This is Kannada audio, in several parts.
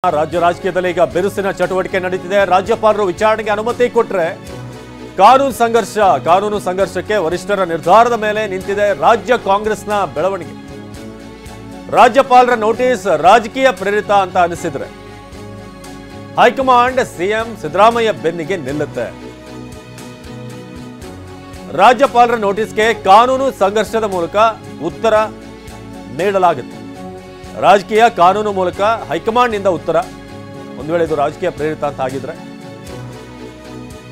ರಾಜ್ಯ ರಾಜಕೀಯದಲ್ಲಿ ಈಗ ಬಿರುಸಿನ ಚಟುವಟಿಕೆ ನಡೀತಿದೆ. ರಾಜ್ಯಪಾಲರು ವಿಚಾರಣೆಗೆ ಅನುಮತಿ ಕೊಟ್ಟರೆ ಕಾನೂನು ಸಂಘರ್ಷಕ್ಕೆ ವರಿಷ್ಠರ ನಿರ್ಧಾರದ ಮೇಲೆ ನಿಂತಿದೆ ರಾಜ್ಯ ಕಾಂಗ್ರೆಸ್ನ ಬೆಳವಣಿಗೆ. ರಾಜ್ಯಪಾಲರ ನೋಟಿಸ್ ರಾಜಕೀಯ ಪ್ರೇರಿತ ಅಂತ ಅನಿಸಿದ್ರೆ ಹೈಕಮಾಂಡ್ ಸಿಎಂ ಸಿದ್ದರಾಮಯ್ಯ ಬೆನ್ನಿಗೆ ನಿಲ್ಲುತ್ತೆ. ರಾಜ್ಯಪಾಲರ ನೋಟಿಸ್ಗೆ ಕಾನೂನು ಸಂಘರ್ಷದ ಮೂಲಕ ಉತ್ತರ ನೀಡಲಾಗುತ್ತೆ. ರಾಜಕೀಯ ಕಾನೂನು ಮೂಲಕ ಹೈಕಮಾಂಡ್ ನಿಂದ ಉತ್ತರ. ಒಂದು ವೇಳೆ ಇದು ರಾಜಕೀಯ ಪ್ರೇರಿತ ಅಂತ ಆಗಿದ್ರೆ,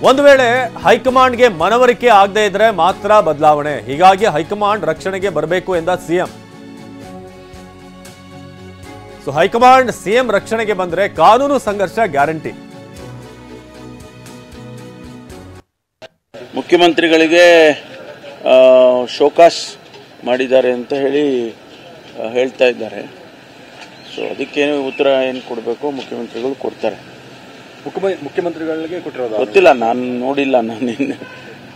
ಒಂದು ವೇಳೆ ಹೈಕಮಾಂಡ್ಗೆ ಮನವರಿಕೆ ಆಗದೆ ಇದ್ರೆ ಮಾತ್ರ ಬದಲಾವಣೆ. ಹೀಗಾಗಿ ಹೈಕಮಾಂಡ್ ರಕ್ಷಣೆಗೆ ಬರಬೇಕು ಎಂದ ಸಿಎಂ. ಸೊ ಹೈಕಮಾಂಡ್ ಸಿಎಂ ರಕ್ಷಣೆಗೆ ಬಂದ್ರೆ ಕಾನೂನು ಸಂಘರ್ಷ ಗ್ಯಾರಂಟಿ. ಮುಖ್ಯಮಂತ್ರಿಗಳಿಗೆ ಶೋಕಾಸ್ ಮಾಡಿದ್ದಾರೆ ಅಂತ ಹೇಳ್ತಾ ಇದ್ದಾರೆ. ಸೊ ಅದಕ್ಕೇನು ಉತ್ತರ ಏನು ಕೊಡಬೇಕು ಮುಖ್ಯಮಂತ್ರಿಗಳು ಕೊಡ್ತಾರೆ. ಮುಖ್ಯಮಂತ್ರಿಗಳಿಗೆ ಕೊಟ್ಟಿರೋದು ಗೊತ್ತಿಲ್ಲ, ನಾನು ನೋಡಿಲ್ಲ. ನಾನು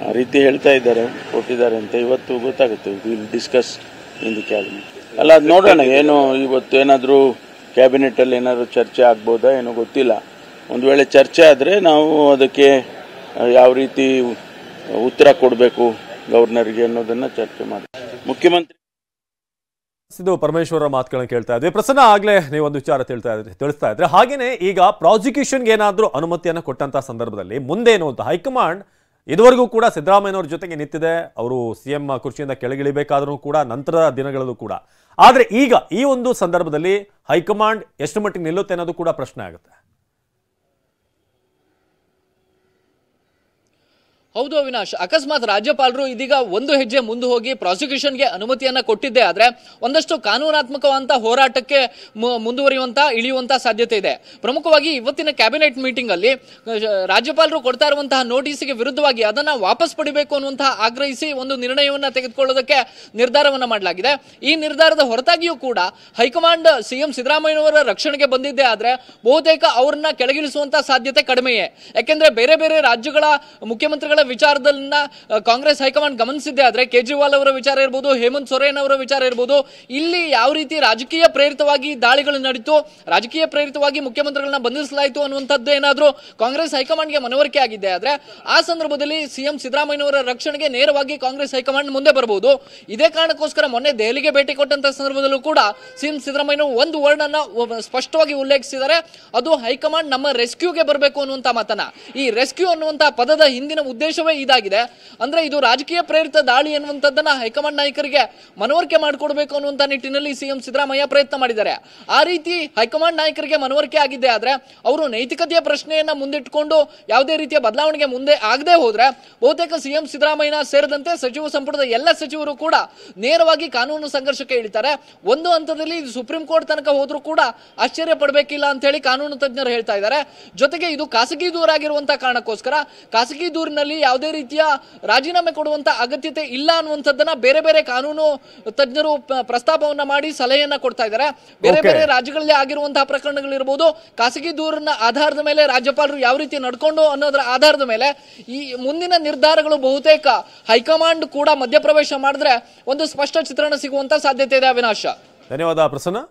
ಆ ರೀತಿ ಹೇಳ್ತಾ ಇದ್ದಾರೆ, ಕೊಟ್ಟಿದ್ದಾರೆ ಅಂತ. ಇವತ್ತು ಗೊತ್ತಾಗುತ್ತೆ. Will discuss in the cabinet. ಅಲ್ಲ, ಅದು ನೋಡೋಣ. ಏನು ಇವತ್ತು ಏನಾದರೂ ಕ್ಯಾಬಿನೆಟಲ್ಲಿ ಏನಾದರೂ ಚರ್ಚೆ ಆಗ್ಬೋದಾ ಏನೋ ಗೊತ್ತಿಲ್ಲ. ಒಂದು ವೇಳೆ ಚರ್ಚೆ ಆದರೆ ನಾವು ಅದಕ್ಕೆ ಯಾವ ರೀತಿ ಉತ್ತರ ಕೊಡಬೇಕು ಗವರ್ನರ್ಗೆ ಅನ್ನೋದನ್ನ ಚರ್ಚೆ ಮಾಡಿ. ಮುಖ್ಯಮಂತ್ರಿ ಇದು ಪರಮೇಶ್ವರ ಮಾತುಗಳನ್ನ ಕೇಳ್ತಾ ಇದ್ವಿ. ಪ್ರಸನ್ನ ಆಗ್ಲೇ ನೀವೊಂದು ವಿಚಾರ ತಿಳಿಸ್ತಾ ಇದ್ರೆ, ಹಾಗೇನೆ ಈಗ ಪ್ರಾಸಿಕ್ಯೂಷನ್ಗೆ ಏನಾದರೂ ಅನುಮತಿಯನ್ನು ಕೊಟ್ಟಂತ ಸಂದರ್ಭದಲ್ಲಿ ಮುಂದೇನು ಅಂತ ಹೈಕಮಾಂಡ್ ಇದುವರೆಗೂ ಕೂಡ ಸಿದ್ದರಾಮಯ್ಯನವ್ರ ಜೊತೆಗೆ ನಿಂತಿದೆ. ಅವರು ಸಿಎಂ ಕುರ್ಚಿಯಿಂದ ಕೆಳಗಿಳಿಬೇಕಾದ್ರೂ ಕೂಡ ನಂತರದ ದಿನಗಳಲ್ಲೂ ಕೂಡ. ಆದ್ರೆ ಈಗ ಈ ಒಂದು ಸಂದರ್ಭದಲ್ಲಿ ಹೈಕಮಾಂಡ್ ಎಷ್ಟು ಮಟ್ಟಿಗೆ ನಿಲ್ಲುತ್ತೆ ಅನ್ನೋದು ಕೂಡ ಪ್ರಶ್ನೆ ಆಗುತ್ತೆ. ಹೌದು ಅವಿನಾಶ್, ಅಕಸ್ಮಾತ್ ರಾಜ್ಯಪಾಲರು ಇದೀಗ ಒಂದು ಹೆಜ್ಜೆ ಮುಂದೆ ಹೋಗಿ ಪ್ರಾಸಿಕ್ಯೂಷನ್ಗೆ ಅನುಮತಿಯನ್ನ ಕೊಟ್ಟಿದ್ದೆ ಆದ್ರೆ ಒಂದಷ್ಟು ಕಾನೂನಾತ್ಮಕವಂತ ಹೋರಾಟಕ್ಕೆ ಇಳಿಯುವಂತ ಸಾಧ್ಯತೆ ಇದೆ. ಪ್ರಮುಖವಾಗಿ ಇವತ್ತಿನ ಕ್ಯಾಬಿನೆಟ್ ಮೀಟಿಂಗ್ ಅಲ್ಲಿ ರಾಜ್ಯಪಾಲರು ಕೊಡ್ತಾ ಇರುವಂತಹ ನೋಟಿಸ್ಗೆ ವಿರುದ್ಧವಾಗಿ ಅದನ್ನ ವಾಪಸ್ ಪಡಿಬೇಕು ಅನ್ನುವಂತಹ ಆಗ್ರಹಿಸಿ ಒಂದು ನಿರ್ಣಯವನ್ನ ತೆಗೆದುಕೊಳ್ಳೋದಕ್ಕೆ ನಿರ್ಧಾರವನ್ನ ಮಾಡಲಾಗಿದೆ. ಈ ನಿರ್ಧಾರದ ಹೊರತಾಗಿಯೂ ಕೂಡ ಹೈಕಮಾಂಡ್ ಸಿಎಂ ಸಿದ್ದರಾಮಯ್ಯನವರ ರಕ್ಷಣೆಗೆ ಬಂದಿದ್ದೇ ಆದ್ರೆ ಬಹುತೇಕ ಅವರನ್ನ ಕೆಳಗಿಳಿಸುವಂತಹ ಸಾಧ್ಯತೆ ಕಡಿಮೆಯೇ. ಯಾಕೆಂದ್ರೆ ಬೇರೆ ಬೇರೆ ರಾಜ್ಯಗಳ ಮುಖ್ಯಮಂತ್ರಿಗಳ ವಿಚಾರದನ್ನ ಕಾಂಗ್ರೆಸ್ ಹೈಕಮಾಂಡ್ ಗಮನಿಸಿದ್ದೆ ಆದ್ರೆ ಕೇಜ್ರಿವಾಲ್ ಅವರ ವಿಚಾರ ಇರಬಹುದು, ಹೇಮಂತ್ ಸೊರೇನ್ ಅವರ ವಿಚಾರ ಇರಬಹುದು, ಇಲ್ಲಿ ಯಾವ ರೀತಿ ರಾಜಕೀಯ ಪ್ರೇರಿತವಾಗಿ ದಾಳಿಗಳು ನಡೀತು, ರಾಜಕೀಯ ಪ್ರೇರಿತವಾಗಿ ಮುಖ್ಯಮಂತ್ರಿಗಳನ್ನ ಬಂಧಿಸಲಾಯಿತು ಅನ್ನುವಂಥದ್ದು ಏನಾದ್ರೂ ಕಾಂಗ್ರೆಸ್ ಹೈಕಮಾಂಡ್ಗೆ ಮನವರಿಕೆ ಆಗಿದ್ದೆ ಆದ್ರೆ ಆ ಸಂದರ್ಭದಲ್ಲಿ ಸಿಎಂ ಸಿದ್ದರಾಮಯ್ಯನವರ ರಕ್ಷಣೆಗೆ ನೇರವಾಗಿ ಕಾಂಗ್ರೆಸ್ ಹೈಕಮಾಂಡ್ ಮುಂದೆ ಬರಬಹುದು. ಇದೇ ಕಾರಣಕ್ಕೋಸ್ಕರ ಮೊನ್ನೆ ದೆಹಲಿಗೆ ಭೇಟಿ ಕೊಟ್ಟಂತ ಸಂದರ್ಭದಲ್ಲೂ ಕೂಡ ಸಿಎಂ ಸಿದ್ದರಾಮಯ್ಯ ಒಂದು ವರ್ಡ್ ಅನ್ನ ಸ್ಪಷ್ಟವಾಗಿ ಉಲ್ಲೇಖಿಸಿದ್ದಾರೆ. ಅದು ಹೈಕಮಾಂಡ್ ನಮ್ಮ ರೆಸ್ಕ್ಯೂಗೆ ಬರಬೇಕು ಅನ್ನುವಂತ ಮಾತನ್ನ. ಈ ರೆಸ್ಕ್ಯೂ ಅನ್ನುವಂತ ಪದದ ಹಿಂದಿನ ಉದ್ದೇಶವೇ ಇದಾಗಿದೆ. ಅಂದ್ರೆ ಇದು ರಾಜಕೀಯ ಪ್ರೇರಿತ ದಾಳಿ ಅನ್ನುವಂಥದ್ದನ್ನ ಹೈಕಮಾಂಡ್ ನಾಯಕರಿಗೆ ಮನವರಿಕೆ ಮಾಡಿಕೊಡ್ಬೇಕು ಅನ್ನುವಂತ ನಿಟ್ಟಿನಲ್ಲಿ ಸಿಎಂ ಸಿದ್ದರಾಮಯ್ಯ ಪ್ರಯತ್ನ ಮಾಡಿದ್ದಾರೆ. ಆ ರೀತಿ ಹೈಕಮಾಂಡ್ ನಾಯಕರಿಗೆ ಮನವರಿಕೆ ಆಗಿದ್ದೆ ಆದ್ರೆ ಅವರು ನೈತಿಕತೆಯ ಪ್ರಶ್ನೆಯನ್ನ ಮುಂದಿಟ್ಟುಕೊಂಡು ಯಾವುದೇ ರೀತಿಯ ಬದಲಾವಣೆಗೆ ಮುಂದೆ ಆಗದೆ ಹೋದ್ರೆ ಬಹುತೇಕ ಸಿಎಂ ಸಿದ್ದರಾಮಯ್ಯ ಸೇರಿದಂತೆ ಸಚಿವ ಸಂಪುಟದ ಎಲ್ಲ ಸಚಿವರು ಕೂಡ ನೇರವಾಗಿ ಕಾನೂನು ಸಂಘರ್ಷಕ್ಕೆ ಇಳಿತಾರೆ. ಒಂದು ಹಂತದಲ್ಲಿ ಸುಪ್ರೀಂ ಕೋರ್ಟ್ ತನಕ ಹೋದ್ರೂ ಕೂಡ ಆಶ್ಚರ್ಯ ಪಡಬೇಕಿಲ್ಲ ಅಂತ ಹೇಳಿ ಕಾನೂನು ತಜ್ಞರು ಹೇಳ್ತಾ ಇದ್ದಾರೆ. ಜೊತೆಗೆ ಇದು ಖಾಸಗಿ ದೂರಾಗಿರುವಂತಹ ಕಾರಣಕ್ಕೋಸ್ಕರ ಖಾಸಗಿ ದೂರಿನಲ್ಲಿ ಯಾವುದೇ ರೀತಿಯ ರಾಜೀನಾಮೆ ಕೊಡುವಂತ ಅಗತ್ಯತೆ ಇಲ್ಲ ಅನ್ನುವಂಥದ್ದನ್ನ ಬೇರೆ ಬೇರೆ ಕಾನೂನು ತಜ್ಞರು ಪ್ರಸ್ತಾಪವನ್ನ ಮಾಡಿ ಸಲಹೆಯನ್ನ ಕೊಡ್ತಾ ಇದ್ದಾರೆ. ಬೇರೆ ಬೇರೆ ರಾಜ್ಯಗಳಲ್ಲಿ ಆಗಿರುವಂತಹ ಪ್ರಕರಣಗಳಿರಬಹುದು, ಖಾಸಗಿ ದೂರನ್ನ ಆಧಾರದ ಮೇಲೆ ರಾಜ್ಯಪಾಲರು ಯಾವ ರೀತಿ ನಡ್ಕೊಂಡು ಅನ್ನೋದರ ಆಧಾರದ ಮೇಲೆ ಈ ಮುಂದಿನ ನಿರ್ಧಾರಗಳು ಬಹುತೇಕ ಹೈಕಮಾಂಡ್ ಕೂಡ ಮಧ್ಯಪ್ರವೇಶ ಮಾಡಿದ್ರೆ ಒಂದು ಸ್ಪಷ್ಟ ಚಿತ್ರಣ ಸಿಗುವಂತ ಸಾಧ್ಯತೆ ಇದೆ. ಅವಿನಾಶ, ಧನ್ಯವಾದ ಪ್ರಸನ್ನ.